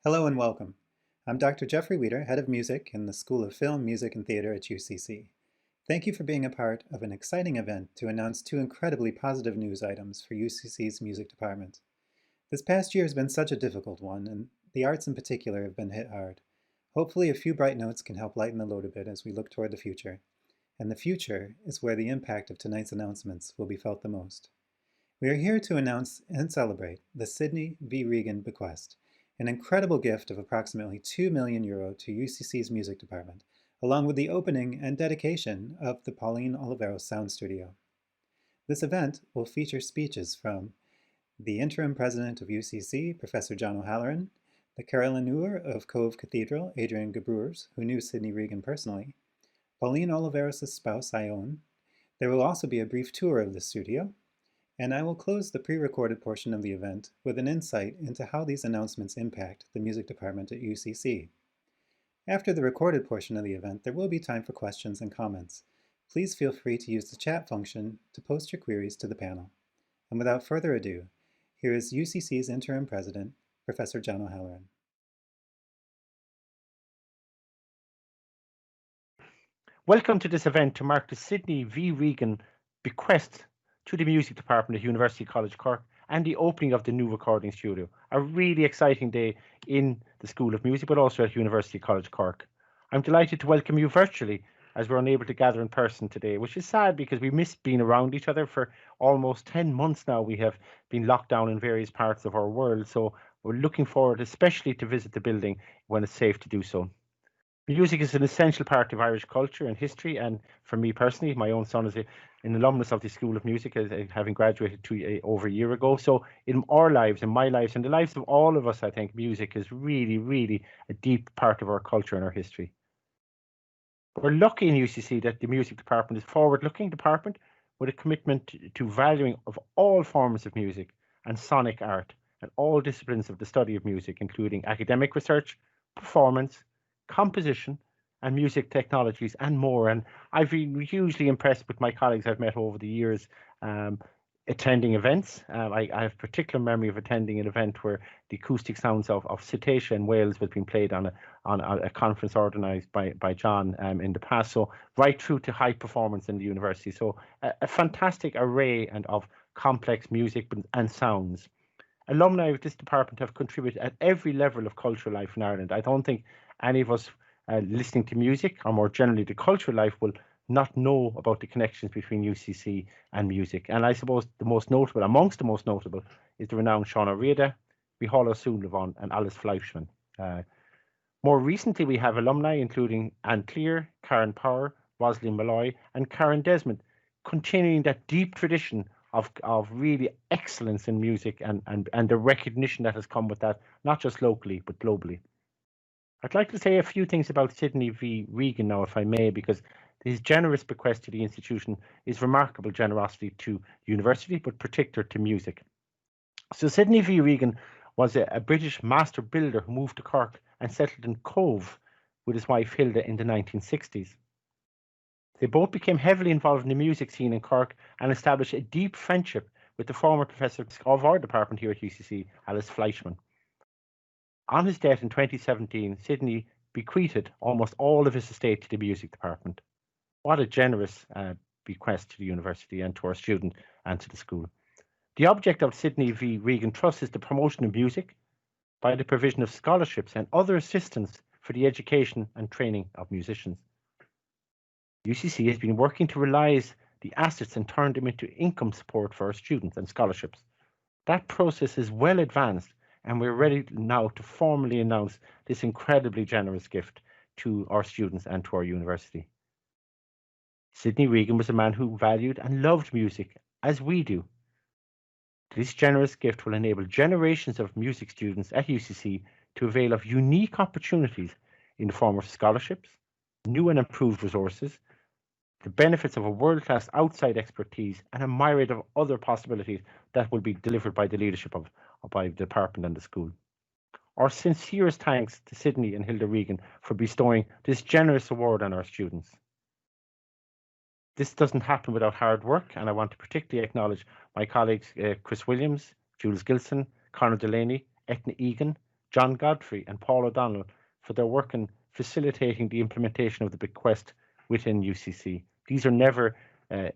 Hello and welcome. I'm Dr. Jeffrey Weeder, Head of Music in the School of Film, Music, and Theater at UCC. Thank you for being a part of an exciting event to announce two incredibly positive news items for UCC's music department. This past year has been such a difficult one, and the arts in particular have been hit hard. Hopefully a few bright notes can help lighten the load a bit as we look toward the future. And the future is where the impact of tonight's announcements will be felt the most. We are here to announce and celebrate the Sidney v. Regan Bequest, an incredible gift of approximately €2 million to UCC's music department, along with the opening and dedication of the Pauline Oliveros Sound Studio. This event will feature speeches from the interim president of UCC, Professor John O'Halloran, the carillonneur of Cove Cathedral, Adrian Gebruers, who knew Sidney Regan personally, Pauline Oliveros' spouse, Ione. There will also be a brief tour of the studio, and I will close the pre-recorded portion of the event with an insight into how these announcements impact the music department at UCC. After the recorded portion of the event, there will be time for questions and comments. Please feel free to use the chat function to post your queries to the panel. And without further ado, here is UCC's interim president, Professor John O'Halloran. Welcome to this event to mark the Sidney v. Regan bequest to the music department at University College Cork and the opening of the new recording studio. A really exciting day in the School of Music, but also at University College Cork. I'm delighted to welcome you virtually as we're unable to gather in person today, which is sad because we missed being around each other for almost 10 months now. We have been locked down in various parts of our world, so we're looking forward especially to visit the building when it's safe to do so. Music is an essential part of Irish culture and history, and for me personally, my own son is an alumnus of the School of Music, having graduated over a year ago. So in our lives, in my lives, and the lives of all of us, I think music is really, really a deep part of our culture and our history. We're lucky in UCC that the music department is a forward-looking department with a commitment to valuing of all forms of music and sonic art and all disciplines of the study of music, including academic research, performance, composition and music technologies and more. And I've been hugely impressed with my colleagues I've met over the years attending events. I have particular memory of attending an event where the acoustic sounds of Cetacea in Wales was being played on a conference organised by John in the past. So right through to high performance in the university. So a fantastic array and of complex music and sounds. Alumni of this department have contributed at every level of cultural life in Ireland. I don't think any of us listening to music, or more generally the cultural life, will not know about the connections between UCC and music. And I suppose the most notable, amongst the most notable, is the renowned Sean Riada, Micheál O'Sullivan and Alice Fleischman. More recently, we have alumni including Anne Clear, Karen Power, Rosalind Malloy and Karen Desmond, continuing that deep tradition of really excellence in music and the recognition that has come with that, not just locally, but globally. I'd like to say a few things about Sidney v. Regan now, if I may, because his generous bequest to the institution is remarkable generosity to university, but particular to music. So Sidney v. Regan was a British master builder who moved to Cork and settled in Cove with his wife Hilda in the 1960s. They both became heavily involved in the music scene in Cork and established a deep friendship with the former professor of our department here at UCC, Alice Fleischman. On his death in 2017, Sidney bequeathed almost all of his estate to the music department. What a generous bequest to the university and to our students and to the school. The object of Sidney v. Regan Trust is the promotion of music by the provision of scholarships and other assistance for the education and training of musicians. UCC has been working to realise the assets and turn them into income support for our students and scholarships. That process is well advanced, and we're ready now to formally announce this incredibly generous gift to our students and to our university. Sidney Regan was a man who valued and loved music, as we do. This generous gift will enable generations of music students at UCC to avail of unique opportunities in the form of scholarships, new and improved resources, the benefits of a world-class outside expertise, and a myriad of other possibilities that will be delivered by the leadership of by the department and the school. Our sincerest thanks to Sidney and Hilda Regan for bestowing this generous award on our students. This doesn't happen without hard work, and I want to particularly acknowledge my colleagues Chris Williams, Jules Gilson, Conor Delaney, Etna Egan, John Godfrey and Paul O'Donnell for their work in facilitating the implementation of the Bequest within UCC. These are never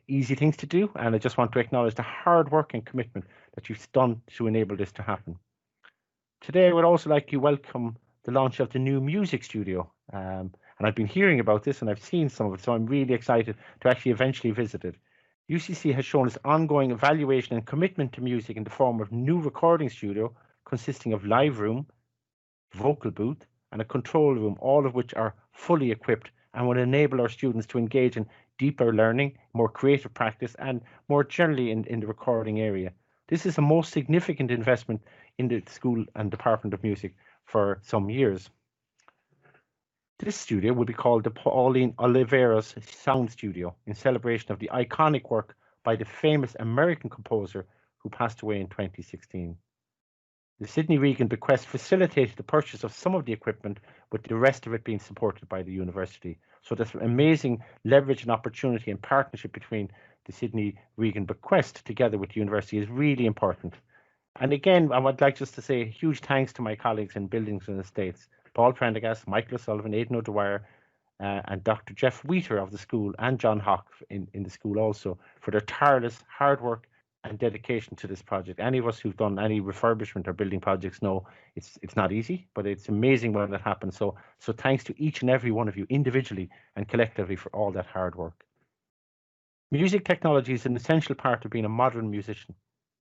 easy things to do, and I just want to acknowledge the hard work and commitment that you've done to enable this to happen. Today, I would also like to welcome the launch of the new music studio. And I've been hearing about this and I've seen some of it, so I'm really excited to actually eventually visit it. UCC has shown its ongoing evaluation and commitment to music in the form of new recording studio consisting of live room, vocal booth, and a control room, all of which are fully equipped and will enable our students to engage in deeper learning, more creative practice, and more generally in the recording area. This is the most significant investment in the school and Department of Music for some years. This studio will be called the Pauline Oliveros Sound Studio in celebration of the iconic work by the famous American composer who passed away in 2016. The Sidney Regan Bequest facilitated the purchase of some of the equipment, with the rest of it being supported by the university. So this amazing leverage and opportunity and partnership between the Sidney Regan Bequest together with the university is really important. And again, I would like just to say a huge thanks to my colleagues in Buildings and Estates, Paul Prendergast, Michael O'Sullivan, Aidan O'Dwyer, and Dr. Jeff Wheater of the school, and John Hawk in the school also, for their tireless hard work and dedication to this project. Any of us who've done any refurbishment or building projects know it's not easy, but it's amazing when that happens. So thanks to each and every one of you individually and collectively for all that hard work. Music technology is an essential part of being a modern musician,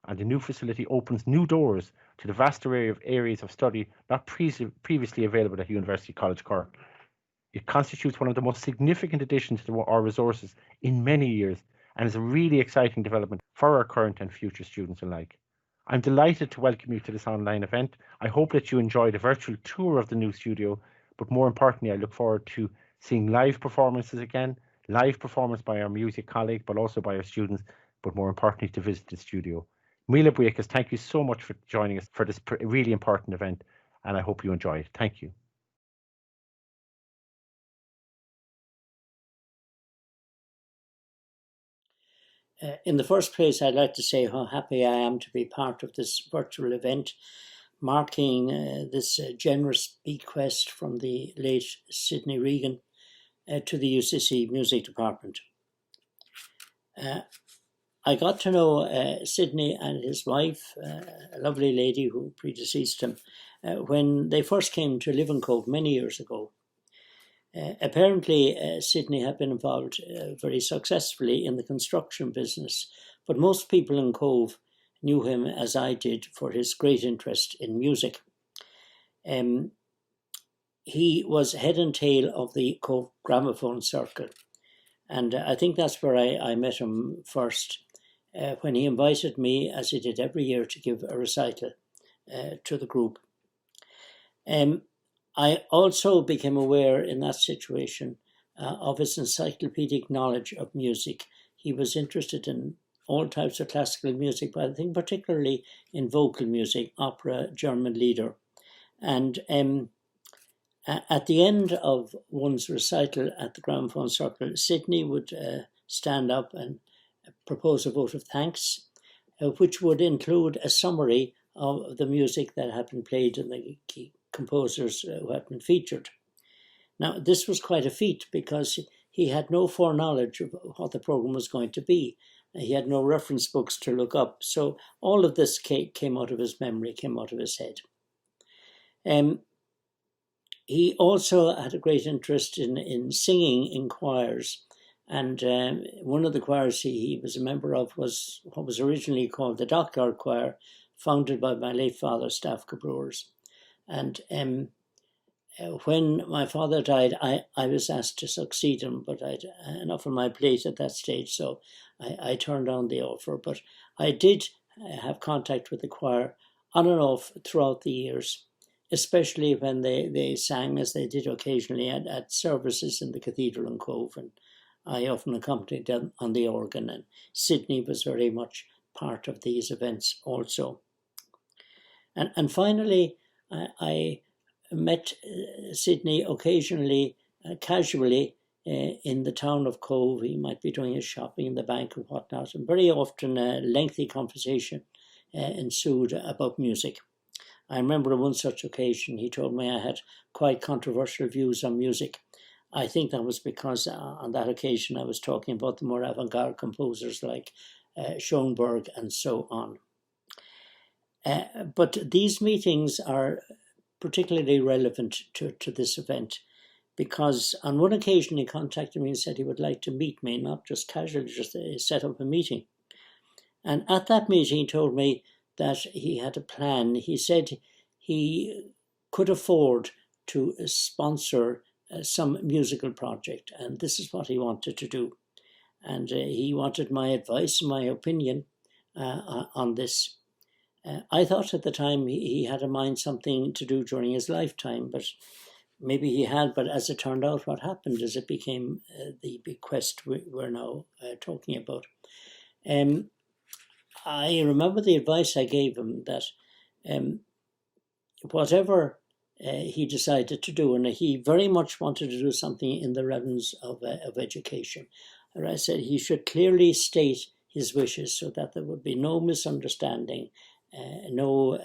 and the new facility opens new doors to the vast array of areas of study not previously available at University College Cork. It constitutes one of the most significant additions to our resources in many years, and is a really exciting development for our current and future students alike. I'm delighted to welcome you to this online event. I hope that you enjoyed a virtual tour of the new studio, but more importantly, I look forward to seeing live performances again, live performance by our music colleague, but also by our students, but more importantly, to visit the studio. Mila Bequest, thank you so much for joining us for this really important event, and I hope you enjoy it. Thank you. In the first place, I'd like to say how happy I am to be part of this virtual event, marking this generous bequest from the late Sidney Regan to the UCC Music Department. I got to know Sidney and his wife, a lovely lady who predeceased him, when they first came to live in Cove many years ago. Apparently, Sidney had been involved very successfully in the construction business, but most people in Cove knew him, as I did, for his great interest in music. He was head and tail of the Cove Gramophone Circle, and I think that's where I met him first, when he invited me, as he did every year, to give a recital to the group. I also became aware in that situation of his encyclopedic knowledge of music. He was interested in all types of classical music, but I think particularly in vocal music, opera, German lieder. And at the end of one's recital at the Gramophone Circle, Sidney would stand up and propose a vote of thanks, which would include a summary of the music that had been played and the key composers who had been featured. Now, this was quite a feat because he had no foreknowledge of what the program was going to be. He had no reference books to look up. So all of this came out of his memory, came out of his head. He also had a great interest in singing in choirs. And one of the choirs he was a member of was what was originally called the Dockyard Choir, founded by my late father, Staff Cabreurs. And when my father died, I was asked to succeed him, but I'd enough on my plate at that stage, so I turned down the offer. But I did have contact with the choir on and off throughout the years, especially when they sang, as they did occasionally, at services in the cathedral in Cove, and I often accompanied them on the organ, and Sidney was very much part of these events also. And finally, I met Sidney occasionally, casually, in the town of Cove. He might be doing his shopping in the bank and whatnot, and very often a lengthy conversation ensued about music. I remember on one such occasion he told me I had quite controversial views on music. I think that was because on that occasion I was talking about the more avant-garde composers like Schoenberg and so on. But these meetings are particularly relevant to this event, because on one occasion he contacted me and said he would like to meet me, not just casually, just set up a meeting. And at that meeting he told me that he had a plan. He said he could afford to sponsor some musical project, and this is what he wanted to do. And he wanted my advice, my opinion on this. I thought at the time he had in mind something to do during his lifetime, but maybe he had. But as it turned out, what happened is it became the bequest we're now talking about. I remember the advice I gave him that whatever he decided to do, and he very much wanted to do something in the realms of education. And I said he should clearly state his wishes so that there would be no misunderstanding, no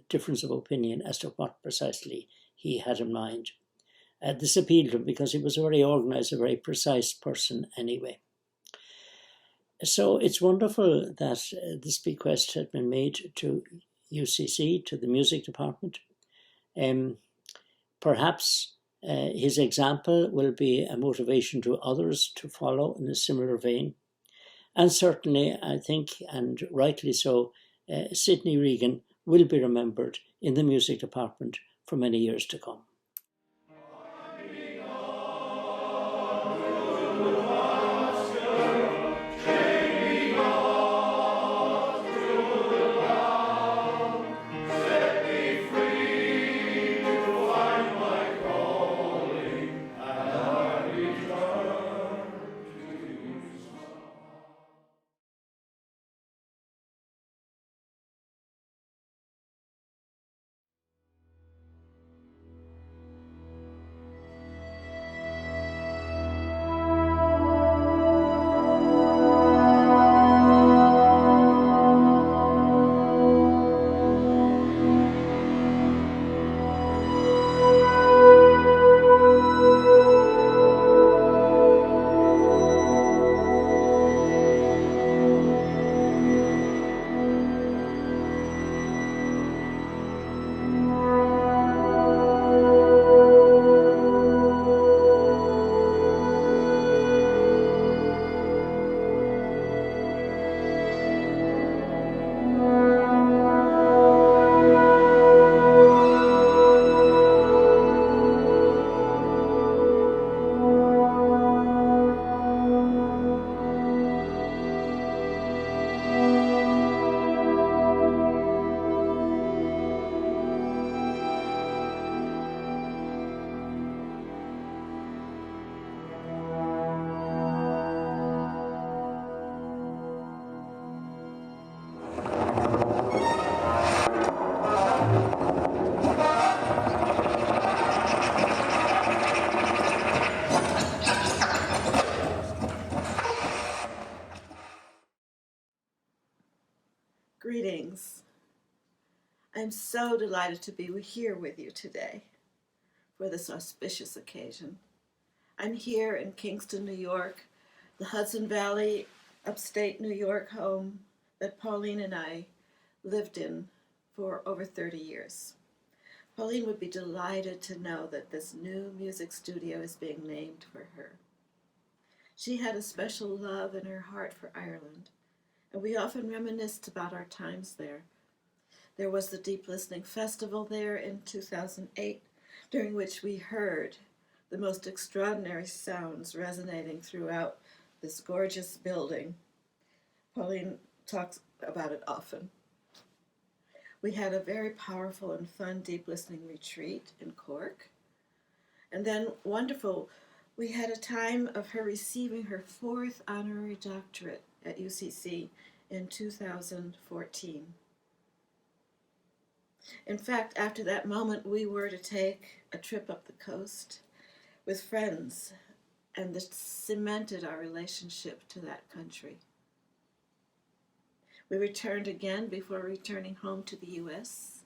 difference of opinion as to what precisely he had in mind. This appealed to him because he was a very organized, a very precise person anyway. So it's wonderful that this bequest had been made to UCC, to the music department. Perhaps his example will be a motivation to others to follow in a similar vein. And certainly, I think, and rightly so, Sidney Regan will be remembered in the music department for many years to come. Greetings. I'm so delighted to be here with you today for this auspicious occasion. I'm here in Kingston, New York, the Hudson Valley, upstate New York home that Pauline and I lived in for over 30 years. Pauline would be delighted to know that this new music studio is being named for her. She had a special love in her heart for Ireland, and we often reminisced about our times there. There was the Deep Listening Festival there in 2008, during which we heard the most extraordinary sounds resonating throughout this gorgeous building. Pauline talks about it often. We had a very powerful and fun deep listening retreat in Cork. And then wonderful, we had a time of her receiving her 4th honorary doctorate at UCC in 2014. In fact, after that moment, we were to take a trip up the coast with friends, and this cemented our relationship to that country. We returned again before returning home to the US,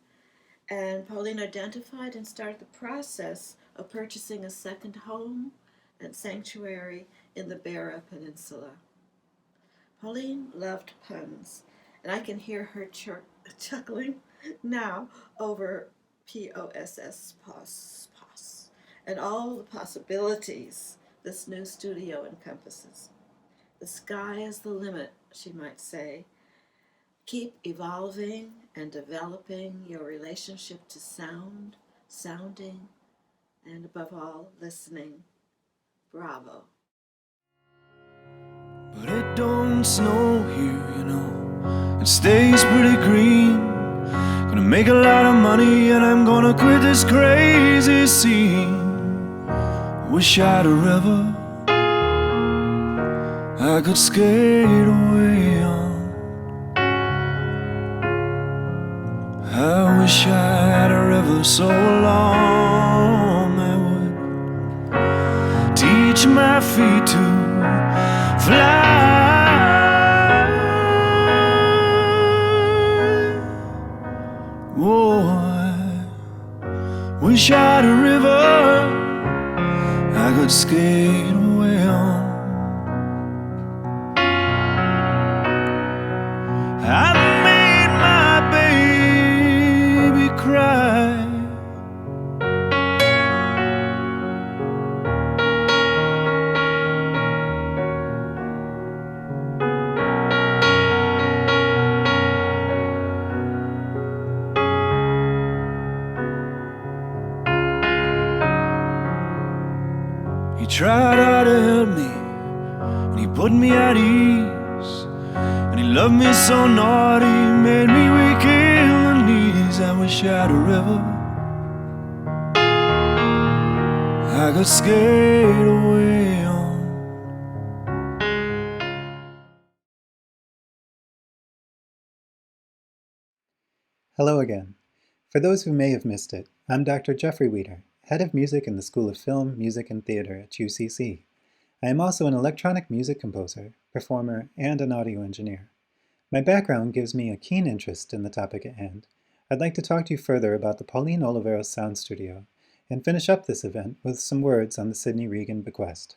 And Pauline identified and started the process of purchasing a second home and sanctuary in the Beara Peninsula. Pauline loved puns, and I can hear her chuckling now over POSS, POS, and all the possibilities this new studio encompasses. The sky is the limit, she might say. Keep evolving and developing your relationship to sound, sounding, and above all, listening. Bravo. But it don't snow here, you know. It stays pretty green. Gonna make a lot of money and I'm gonna quit this crazy scene. Wish I had a river I could skate away on. I wish I had a river so long that would teach my feet to fly. Oh, I wish I had a river I could skate away on. I made my baby cry. He tried hard to help me, and he put me at ease, and he loved me so naughty, made me weak in the knees. I wish I had a river I could skate away on. Hello again. For those who may have missed it, I'm Dr. Jeffrey Weeder, Head of Music in the School of Film, Music and Theatre at UCC. I am also an electronic music composer, performer, and an audio engineer. My background gives me a keen interest in the topic at hand. I'd like to talk to you further about the Pauline Oliveros Sound Studio and finish up this event with some words on the Sidney Regan Bequest.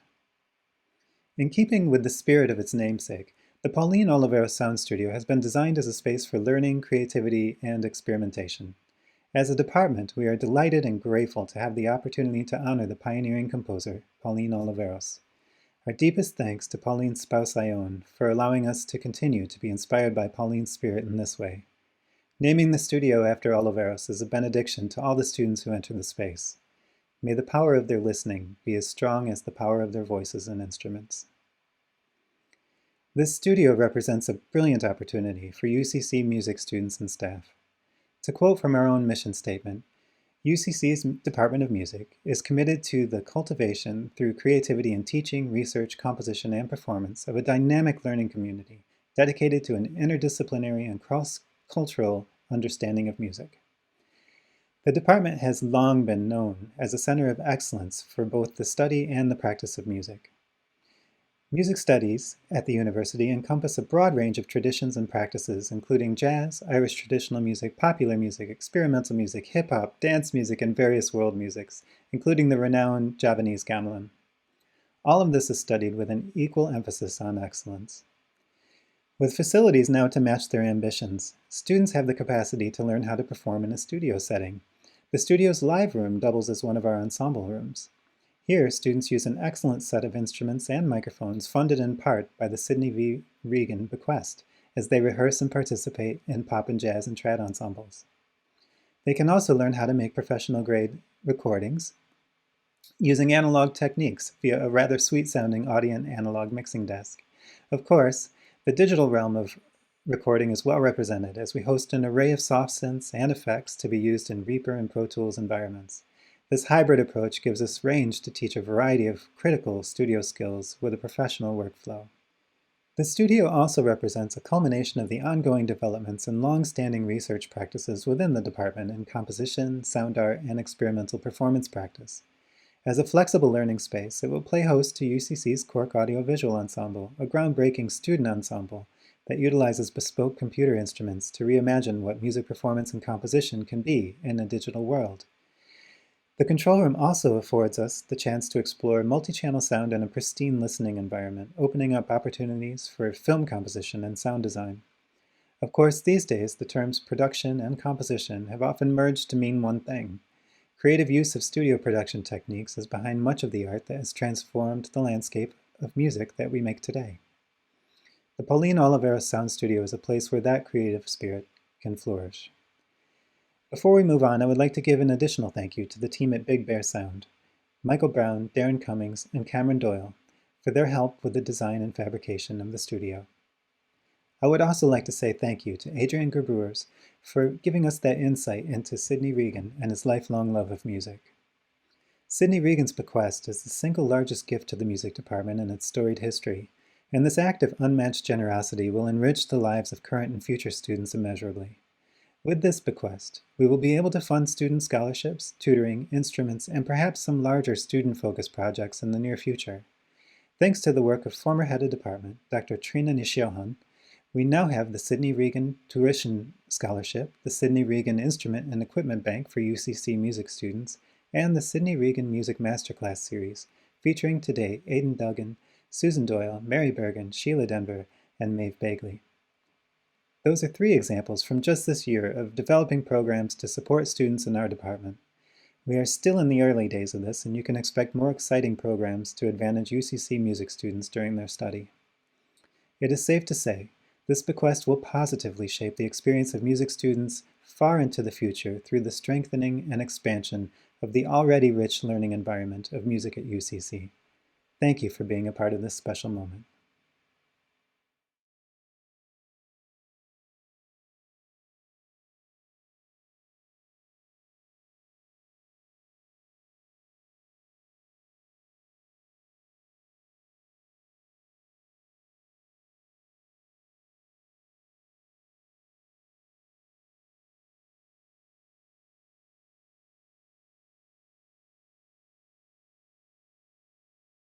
In keeping with the spirit of its namesake, the Pauline Oliveros Sound Studio has been designed as a space for learning, creativity, and experimentation. As a department, we are delighted and grateful to have the opportunity to honor the pioneering composer, Pauline Oliveros. Our deepest thanks to Pauline's spouse, Ione, for allowing us to continue to be inspired by Pauline's spirit in this way. Naming the studio after Oliveros is a benediction to all the students who enter the space. May the power of their listening be as strong as the power of their voices and instruments. This studio represents a brilliant opportunity for UCC music students and staff. To quote from our own mission statement, UCC's Department of Music is committed to the cultivation through creativity in teaching, research, composition, and performance of a dynamic learning community dedicated to an interdisciplinary and cross-cultural understanding of music. The department has long been known as a center of excellence for both the study and the practice of music. Music studies at the university encompass a broad range of traditions and practices, including jazz, Irish traditional music, popular music, experimental music, hip-hop, dance music, and various world musics, including the renowned Javanese gamelan. All of this is studied with an equal emphasis on excellence. With facilities now to match their ambitions, students have the capacity to learn how to perform in a studio setting. The studio's live room doubles as one of our ensemble rooms. Here, students use an excellent set of instruments and microphones funded in part by the Sidney V. Regan Bequest as they rehearse and participate in pop and jazz and trad ensembles. They can also learn how to make professional-grade recordings using analog techniques via a rather sweet-sounding Audient analog mixing desk. Of course, the digital realm of recording is well represented as we host an array of soft synths and effects to be used in Reaper and Pro Tools environments. This hybrid approach gives us range to teach a variety of critical studio skills with a professional workflow. The studio also represents a culmination of the ongoing developments and long-standing research practices within the department in composition, sound art, and experimental performance practice. As a flexible learning space, it will play host to UCC's Cork Audio Visual Ensemble, a groundbreaking student ensemble that utilizes bespoke computer instruments to reimagine what music performance and composition can be in a digital world. The control room also affords us the chance to explore multi-channel sound in a pristine listening environment, opening up opportunities for film composition and sound design. Of course, these days, the terms production and composition have often merged to mean one thing. Creative use of studio production techniques is behind much of the art that has transformed the landscape of music that we make today. The Pauline Oliveros Sound Studio is a place where that creative spirit can flourish. Before we move on, I would like to give an additional thank you to the team at Big Bear Sound, Michael Brown, Darren Cummings, and Cameron Doyle, for their help with the design and fabrication of the studio. I would also like to say thank you to Adrian Gerbruers for giving us that insight into Sidney Regan and his lifelong love of music. Sidney Regan's bequest is the single largest gift to the music department in its storied history, and this act of unmatched generosity will enrich the lives of current and future students immeasurably. With this bequest, we will be able to fund student scholarships, tutoring, instruments, and perhaps some larger student-focused projects in the near future. Thanks to the work of former head of department, Dr. Trina Nishiohan, we now have the Sidney Regan Tuition Scholarship, the Sidney Regan Instrument and Equipment Bank for UCC music students, and the Sidney Regan Music Masterclass Series, featuring today Aidan Duggan, Susan Doyle, Mary Bergen, Sheila Denver, and Maeve Bagley. Those are 3 examples from just this year of developing programs to support students in our department. We are still in the early days of this, and you can expect more exciting programs to advantage UCC music students during their study. It is safe to say, this bequest will positively shape the experience of music students far into the future through the strengthening and expansion of the already rich learning environment of music at UCC. Thank you for being a part of this special moment.